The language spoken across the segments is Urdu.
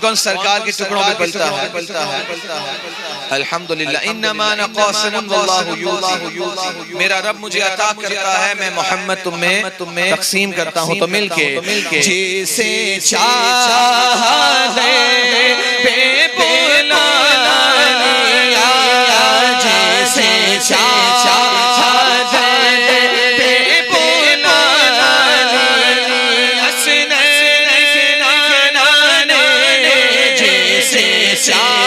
کون سرکار کے ٹکڑوں پہ پلتا ہے؟ الحمدللہ انما انا قاسم واللہ یؤتی، میرا رب مجھے عطا کرتا ہے، میں محمد تم میں تقسیم کرتا ہوں، تو مل کے جسے چاہا ہے بے بلا لیا، جسے چاہا ہے بے بلا لیا، سنن جسے چاہا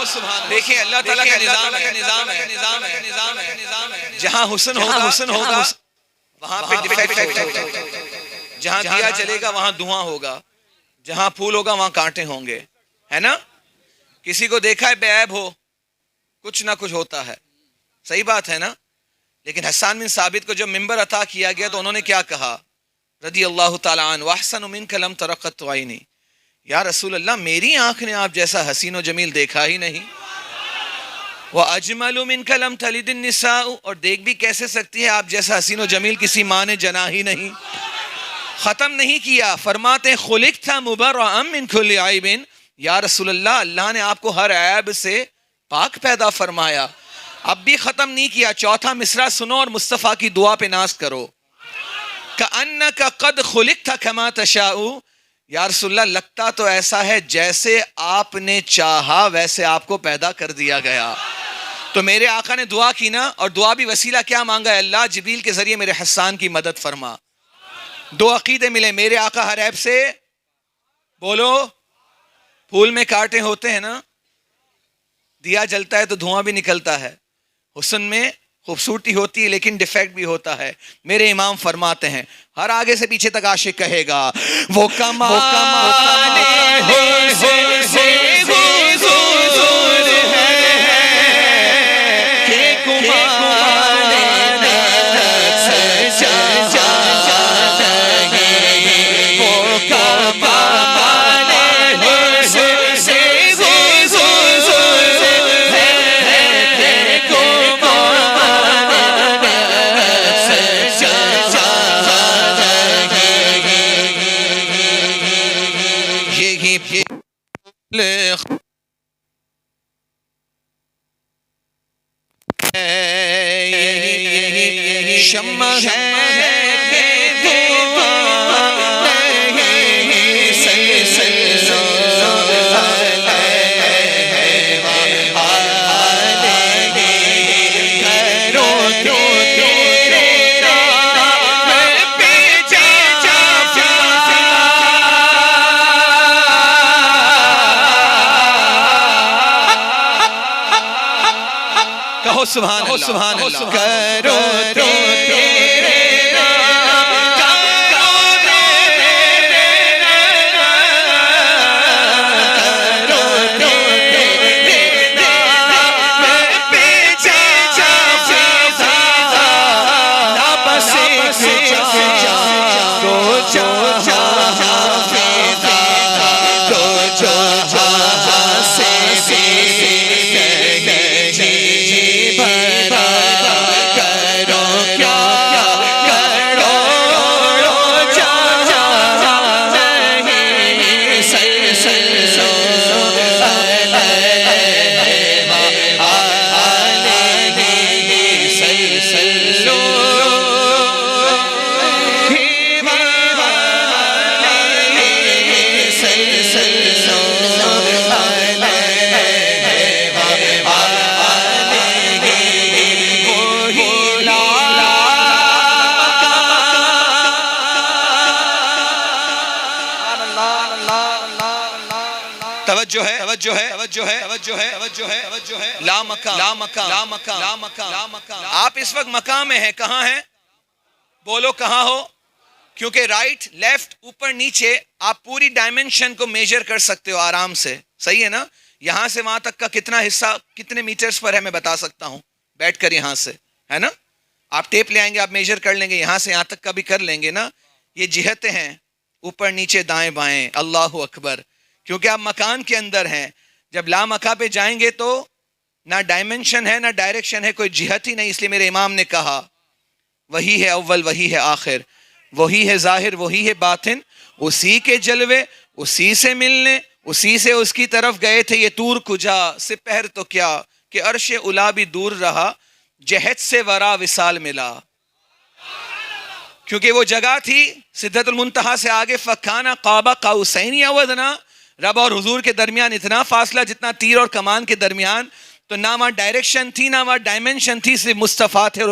سبحان دیکھیں اللہ تعالیٰ کا نظام ہے، جہاں حسن ہوگا وہاں پہ ڈیفیکٹ ہوگا، جہاں دیا جلے گا وہاں دھواں ہوگا، جہاں پھول ہوگا وہاں کانٹے ہوں گے، ہے نا؟ کسی کو دیکھا ہے بے عیب ہو، کچھ نہ کچھ ہوتا ہے، صحیح بات ہے نا؟ لیکن حسان بن ثابت کو جب منبر عطا کیا گیا تو انہوں نے کیا کہا رضی اللہ تعالیٰ عنہ، وَأَحْسَنُ مِنْكَ لَمْ تَرَ قَطُّ عَيْنِي، یا رسول اللہ میری آنکھ نے آپ جیسا حسین و جمیل دیکھا ہی نہیں، وَأَجْمَلُ مِنْكَ لَمْ تَلِدِ النِّسَاءُ، اور دیکھ بھی کیسے سکتی ہے آپ جیسا حسین و جمیل کسی ماں نے جنا ہی نہیں۔ ختم نہیں کیا، فرماتے خُلِقْتَ مُبَرَّأً مِنْ كُلِّ عَيْبٍ، یا رسول اللہ اللہ نے آپ کو ہر عیب سے پاک پیدا فرمایا۔ اب بھی ختم نہیں کیا، چوتھا مصرع سنو اور مصطفیٰ کی دعا پہ ناز کرو۔ كَأَنَّكَ قَدْ خُلِقْتَ كَمَا تَشَاءُ، یا رسول اللہ لگتا تو ایسا ہے جیسے آپ نے چاہا ویسے آپ کو پیدا کر دیا گیا۔ تو میرے آقا نے دعا کی نا، اور دعا بھی وسیلہ کیا مانگا ہے؟ اللہ جبریل کے ذریعے میرے حسان کی مدد فرما۔ دو عقیدے ملے، میرے آقا ہر عیب سے، بولو، پھول میں کانٹے ہوتے ہیں نا، دیا جلتا ہے تو دھواں بھی نکلتا ہے، حسن میں خوبصورتی ہوتی ہے لیکن ڈیفیکٹ بھی ہوتا ہے۔ میرے امام فرماتے ہیں ہر آگے سے پیچھے تک عاشق کہے گا وہ کمال شمع سبحان اللہ، سبحان اللہ، کرو توجہ ہے توجہ ہے توجہ ہے توجہ ہے توجہ ہے توجہ ہے لا مقام لا مقام لا مقام لا مقام لا مقام. آپ اس وقت مقام میں ہیں. کہاں ہیں؟ بولو کہاں ہو؟ کیونکہ رائٹ لیفٹ اوپر نیچے آپ پوری ڈائمنشن کو میجر کر سکتے ہو آرام سے. صحیح ہے نا؟ یہاں سے وہاں تک کا کتنا حصہ کتنے میٹرز پر ہے میں بتا سکتا ہوں بیٹھ کر یہاں سے, ہے نا؟ آپ ٹیپ لے آئیں گے, آپ میجر کر لیں گے, یہاں سے یہاں تک کا بھی کر لیں گے نا. یہ جہتیں ہیں اوپر نیچے دائیں بائیں. اللہ اکبر. کیونکہ آپ مکان کے اندر ہیں. جب لا مکان پہ جائیں گے تو نہ ڈائمنشن ہے نہ ڈائریکشن ہے, کوئی جہت ہی نہیں. اس لیے میرے امام نے کہا وہی ہے اول وہی ہے آخر, وہی ہے ظاہر وہی ہے باطن, اسی کے جلوے اسی سے ملنے اسی سے اس کی طرف گئے تھے. یہ طور کجا سپہر تو کیا کہ عرش الا بھی دور رہا, جہت سے ورا وصال ملا. کیونکہ وہ جگہ تھی سدرۃ المنتہا سے آگے, فکانا قاب قوسین او ادنیٰ, رب اور حضور کے درمیان اتنا فاصلہ جتنا تیر اور کمان کے درمیان. تو نہ وہاں ڈائریکشن تھی نہ وہاں ڈائمنشن تھی, صرف مصطفیٰ تھے اور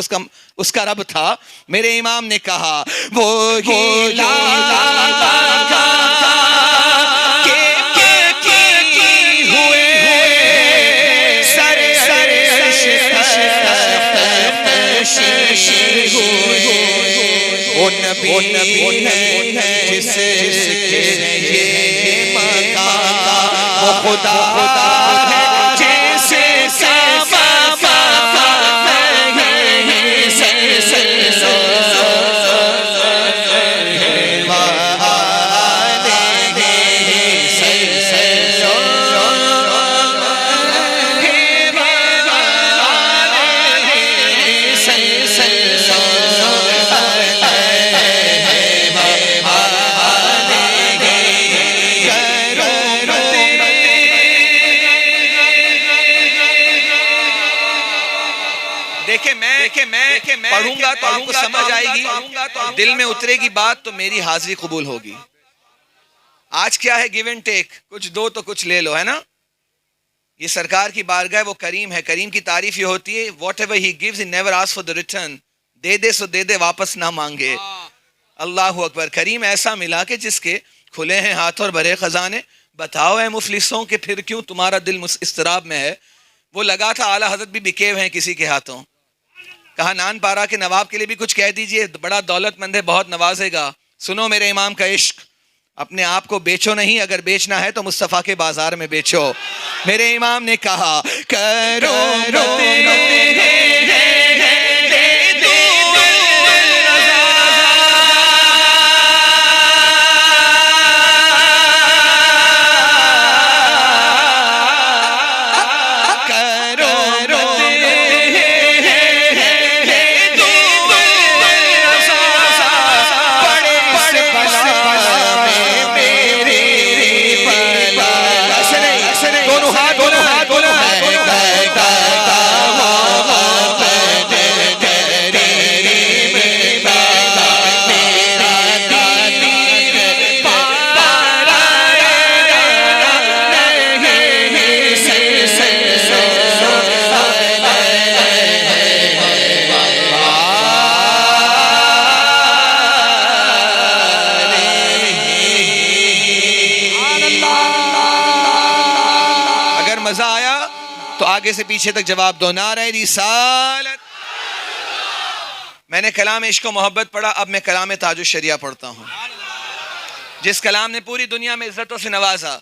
اس کا رب تھا. میرے امام نے کہا وہ نبی ہے جس کے یہ مقام, وہ خدا ہے جس پڑھوں گا تو آپ کو سمجھ آئے گی, دل میں اترے گی بات تو میری حاضری قبول ہوگی. آج کیا ہے گیو اینڈ ٹیک, کچھ دو تو کچھ لے لو, ہے نا؟ یہ سرکار کی بارگاہ وہ کریم ہے. کریم کی تعریف یہ ہوتی ہے whatever he gives he never ask for the return. دے دے سو دے دے واپس نہ مانگے. اللہ اکبر. کریم ایسا ملا کہ جس کے کھلے ہیں ہاتھ اور بھرے خزانے. بتاؤ اے مفلسوں کہ پھر کیوں تمہارا دل اضطراب میں ہے. وہ لگا تھا اعلیٰ حضرت بھی بکے ہوئے ہیں کسی کے ہاتھوں. کہا نان پارا کے نواب کے لیے بھی کچھ کہہ دیجئے, بڑا دولت مند ہے بہت نوازے گا. سنو میرے امام کا عشق, اپنے آپ کو بیچو نہیں, اگر بیچنا ہے تو مصطفیٰ کے بازار میں بیچو. میرے امام نے کہا کرو آگے سے پیچھے تک جواب دو. نعرہ رسالت. میں نے کلام عشق و محبت پڑھا, اب میں کلام تاج الشریعہ پڑھتا ہوں, جس کلام نے پوری دنیا میں عزتوں سے نوازا.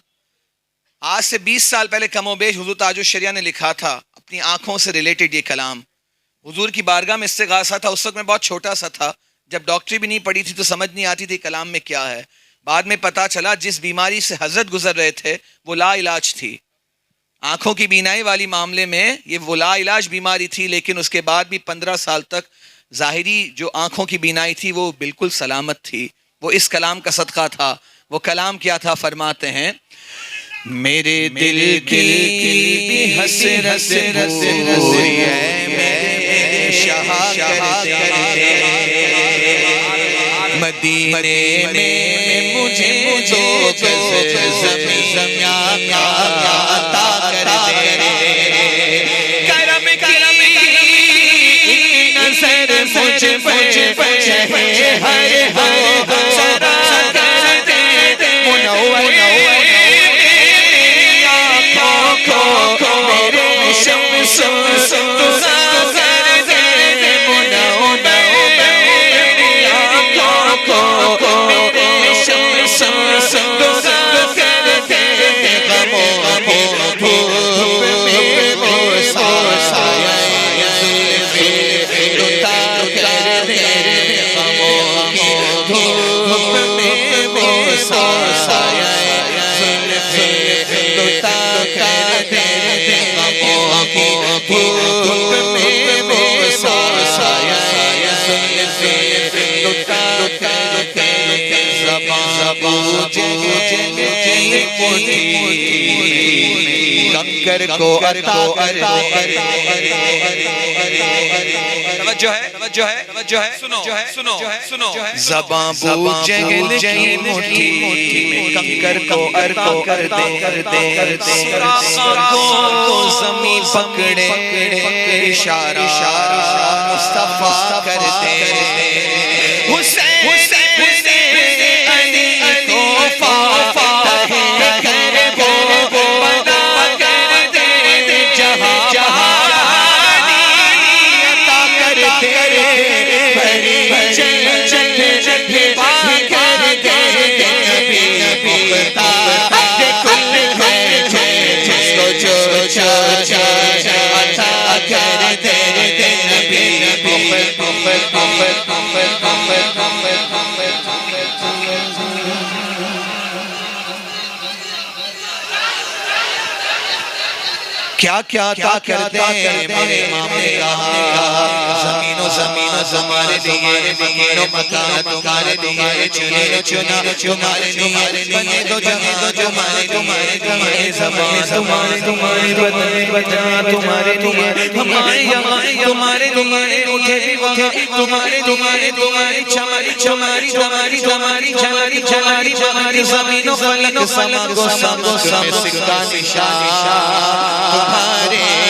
آج سے 20 سال پہلے کم و بیش حضور تاج الشریعہ نے لکھا تھا اپنی آنکھوں سے ریلیٹڈ یہ کلام. حضور کی بارگاہ میں استغاثہ تھا. اس وقت میں بہت چھوٹا سا تھا, جب ڈاکٹری بھی نہیں پڑھی تھی تو سمجھ نہیں آتی تھی کلام میں کیا ہے. بعد میں پتا چلا جس بیماری سے حضرت گزر رہے تھے وہ لا علاج تھی. آنکھوں کی بینائی والی معاملے میں یہ وہ لا علاج بیماری تھی, لیکن اس کے بعد بھی 15 سال تک ظاہری جو آنکھوں کی بینائی تھی وہ بالکل سلامت تھی. وہ اس کلام کا صدقہ تھا. وہ کلام کیا تھا؟ فرماتے ہیں میرے دل کی بھی حسرت پوری ہے میں شہا کرتے مدینے میں مجھے دو گز زمین عطا کر دے. کرم کی نظر مجھ پر چہرے ہر ہو سرا کر دے. منور دھوپ میں وہ سایہ زلفیں لٹا کر دے غموں کی دھوپ میں وہ سایہ زلفیں لٹا کر دے زباں بوجھے کنکر کو عطا کر توجہ ہے توجہ ہے توجہ ہے سنو سنو سنو زباں بوجھے مٹھی میں کنکر کو عطا کر دے کو زمین پکڑے اشارہ مصطفیٰ کر دے حسین علی کو فاتح کر وہ بنا کر دے جہاں جہانی عطا کر دے بھری چل پا کر دے نبی مختار کل ہے جس کو جو عطا کر دے نبی کیا کیا عطا کر دے میرے امام نے کہا زمین و ہمارے لیے مکان و مکان تمہارے لیے چنا تمہارے لیے بنے دو جہاں تمہارے زبان تمہارے بدن بجا تمہارے لیے ہمارے یہاں تمہارے لیے اٹھے بھی وہاں تمہارے چماری زمین و فلک سما کو سما سکا نشان تمہارے